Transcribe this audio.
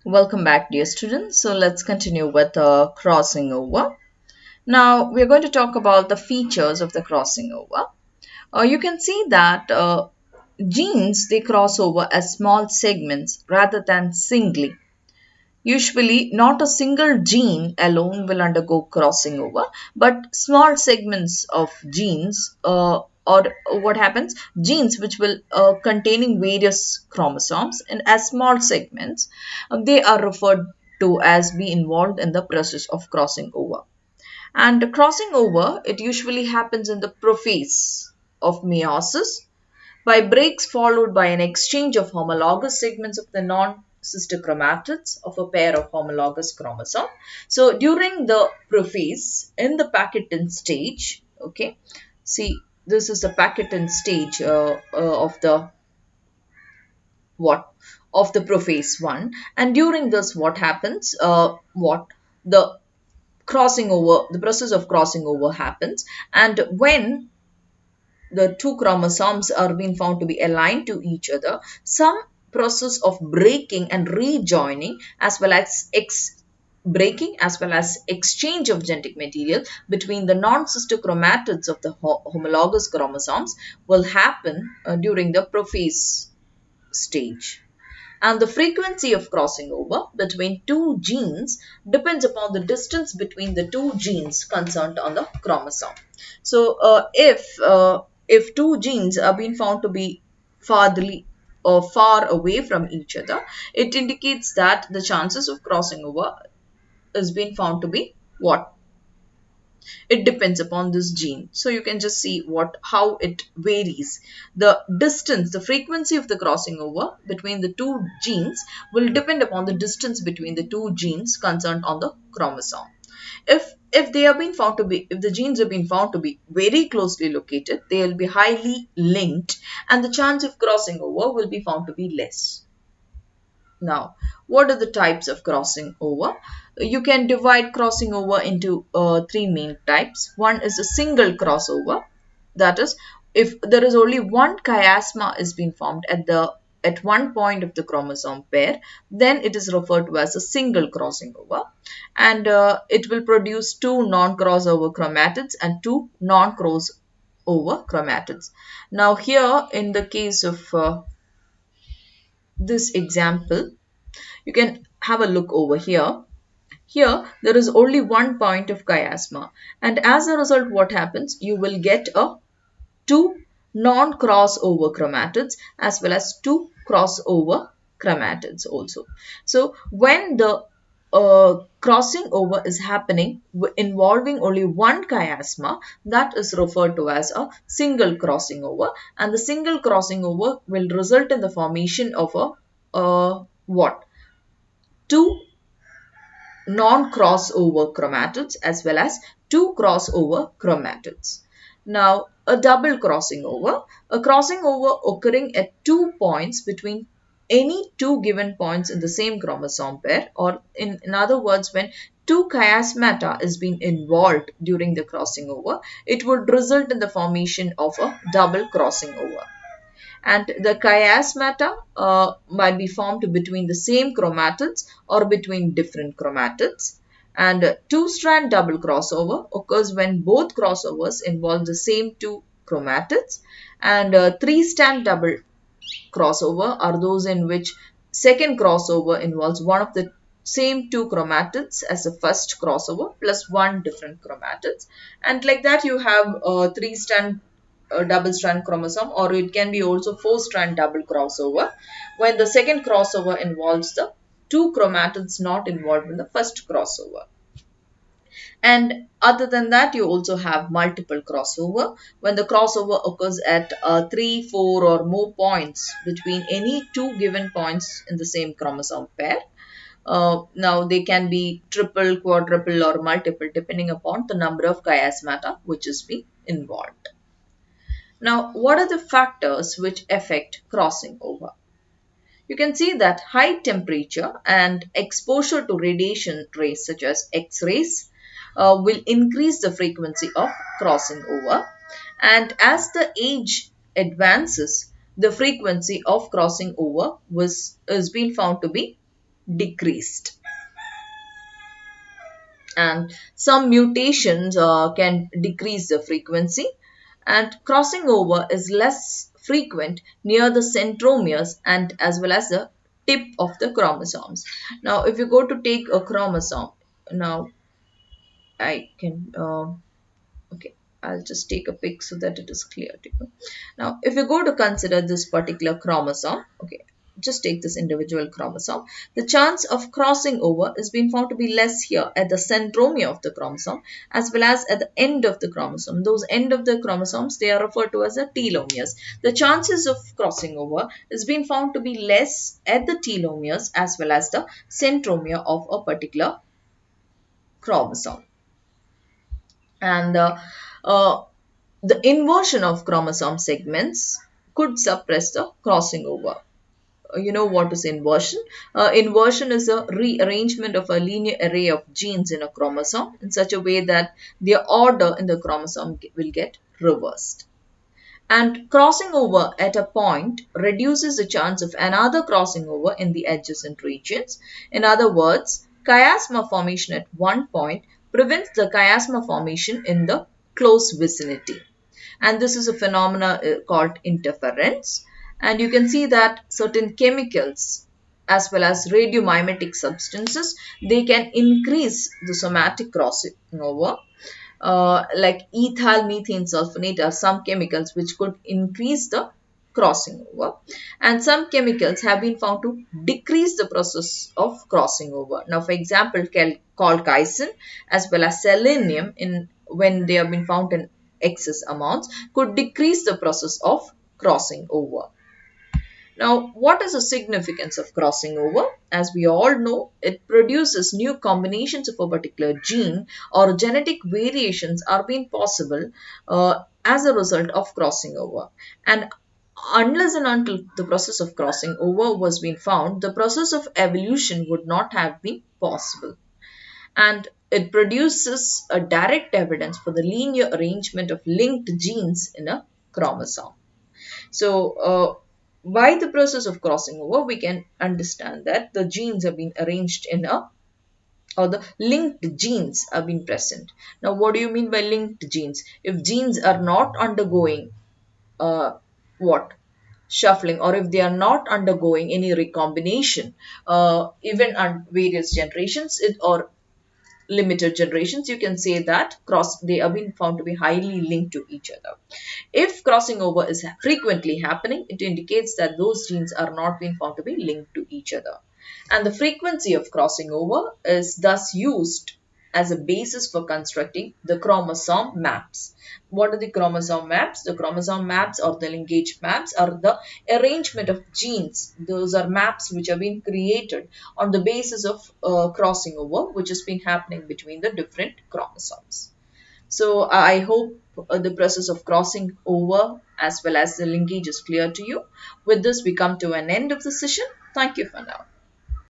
Welcome back, dear students. So let's continue with crossing over. Now we're going to talk about the features of the crossing over. You can see that genes they cross over as small segments rather than singly. Usually, not a single gene alone will undergo crossing over, but small segments of genes, or what happens, genes which will containing various chromosomes and as small segments, they are referred to as be involved in the process of crossing over. And crossing over, it usually happens in the prophase of meiosis by breaks followed by an exchange of homologous segments of the non-sister chromatids of a pair of homologous chromosome. So during the prophase, in the Paquetin stage, okay, see this is the Paquetin stage of the what of the prophase one, and during this what happens? What the crossing over, the process of crossing over happens, and when the two chromosomes are being found to be aligned to each other, some process of breaking and rejoining as well as breaking as well as exchange of genetic material between the non-sister chromatids of the homologous chromosomes will happen during the prophase stage. And the frequency of crossing over between two genes depends upon the distance between the two genes concerned on the chromosome. So if two genes are being found to be farly or far away from each other, it indicates that the chances of crossing over is being found to be what? It depends upon this gene. So you can just see how it varies. The distance, the frequency of the crossing over between the two genes will depend upon the distance between the two genes concerned on the chromosome. If they have been found to be, if the genes have been found to be very closely located, they will be highly linked and the chance of crossing over will be found to be less. Now, what are the types of crossing over? You can divide crossing over into three main types. One is a single crossover. That is, if there is only one chiasma is being formed at one point of the chromosome pair, then it is referred to as a single crossing over, and it will produce two non-crossover chromatids and two non-crossover chromatids. Now, here in the case of this example, you can have a look over here. Here, there is only one point of chiasma, and as a result, what happens? You will get two non-crossover chromatids as well as two crossover chromatids also. So, when the crossing over is happening involving only one chiasma, that is referred to as a single crossing over, and the single crossing over will result in the formation of what? Two non-crossover chromatids as well as two crossover chromatids. Now, a double crossing over, a crossing over occurring at 2 points between any two given points in the same chromosome pair, or in other words, when two chiasmata is being involved during the crossing over, it would result in the formation of a double crossing over. And the chiasmata might be formed between the same chromatids or between different chromatids. And two-strand double crossover occurs when both crossovers involve the same two chromatids. And three-strand double crossover are those in which second crossover involves one of the same two chromatids as the first crossover plus one different chromatids. And like that you have three-strand double strand chromosome, or it can be also four strand double crossover when the second crossover involves the two chromatids not involved in the first crossover. And other than that, you also have multiple crossover when the crossover occurs at 3, 4 or more points between any two given points in the same chromosome pair. Now they can be triple, quadruple or multiple depending upon the number of chiasmata which is being involved. Now, what are the factors which affect crossing over? You can see that high temperature and exposure to radiation rays such as X-rays will increase the frequency of crossing over. And as the age advances, the frequency of crossing over is being found to be decreased. And some mutations can decrease the frequency, and crossing over is less frequent near the centromeres and as well as the tip of the chromosomes. Now if you go to take a chromosome, now I can okay, I'll just take a pic so that it is clear to you. Now if you go to consider this particular chromosome, okay, just take this individual chromosome, the chance of crossing over is being found to be less here at the centromere of the chromosome as well as at the end of the chromosome. Those end of the chromosomes, they are referred to as the telomeres. The chances of crossing over is being found to be less at the telomeres as well as the centromere of a particular chromosome. And the inversion of chromosome segments could suppress the crossing over. You know what is inversion? Inversion is a rearrangement of a linear array of genes in a chromosome in such a way that their order in the chromosome will get reversed. And crossing over at a point reduces the chance of another crossing over in the adjacent regions. In other words, chiasma formation at one point prevents the chiasma formation in the close vicinity. And this is a phenomena called interference. And you can see that certain chemicals as well as radiomimetic substances, they can increase the somatic crossing over. Like ethyl methane sulfonate are some chemicals which could increase the crossing over, and some chemicals have been found to decrease the process of crossing over. Now for example, colchicine as well as selenium, in when they have been found in excess amounts, could decrease the process of crossing over. Now, what is the significance of crossing over? As we all know, it produces new combinations of a particular gene, or genetic variations are being possible as a result of crossing over. And unless and until the process of crossing over was being found, the process of evolution would not have been possible. And it produces a direct evidence for the linear arrangement of linked genes in a chromosome. So, by the process of crossing over, we can understand that the genes have been arranged in a, or the linked genes have been present. Now, what do you mean by linked genes? If genes are not undergoing what? Shuffling, or if they are not undergoing any recombination, even on various generations or limited generations, you can say that they have been found to be highly linked to each other. If crossing over is frequently happening, it indicates that those genes are not being found to be linked to each other. And the frequency of crossing over is thus used as a basis for constructing the chromosome maps. What are the chromosome maps? The chromosome maps or the linkage maps are the arrangement of genes. Those are maps which have been created on the basis of crossing over, which has been happening between the different chromosomes. So I hope the process of crossing over as well as the linkage is clear to you. With this, we come to an end of the session. Thank you for now.